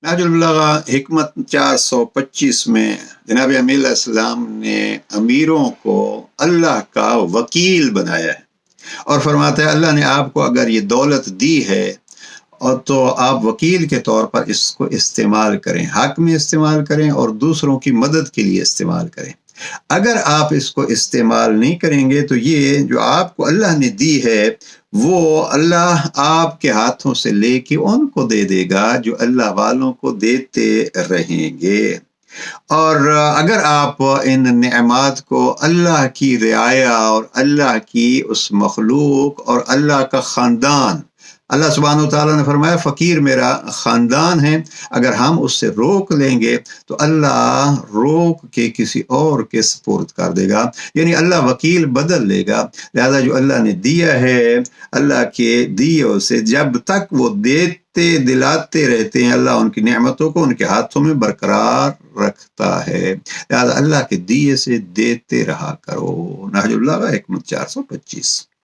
نہج البلاغہ حکمت 425 میں جناب امیر علیہ السلام نے امیروں کو اللہ کا وکیل بنایا ہے، اور فرماتا ہے اللہ نے آپ کو اگر یہ دولت دی ہے اور تو آپ وکیل کے طور پر اس کو استعمال کریں، حق میں استعمال کریں اور دوسروں کی مدد کے لیے استعمال کریں۔ اگر آپ اس کو استعمال نہیں کریں گے تو یہ جو آپ کو اللہ نے دی ہے وہ اللہ آپ کے ہاتھوں سے لے کے ان کو دے دے گا جو اللہ والوں کو دیتے رہیں گے۔ اور اگر آپ ان نعمات کو اللہ کی رعایا اور اللہ کی اس مخلوق اور اللہ کا خاندان، اللہ سبحانہ و تعالیٰ نے فرمایا فقیر میرا خاندان ہے، اگر ہم اس سے روک لیں گے تو اللہ روک کے کسی اور کے سپرد کر دے گا، یعنی اللہ وکیل بدل لے گا۔ لہذا جو اللہ نے دیا ہے، اللہ کے دیے سے جب تک وہ دیتے دلاتے رہتے ہیں، اللہ ان کی نعمتوں کو ان کے ہاتھوں میں برقرار رکھتا ہے۔ لہذا اللہ کے دیے سے دیتے رہا کرو۔ نہج البلاغہ حکمت 425۔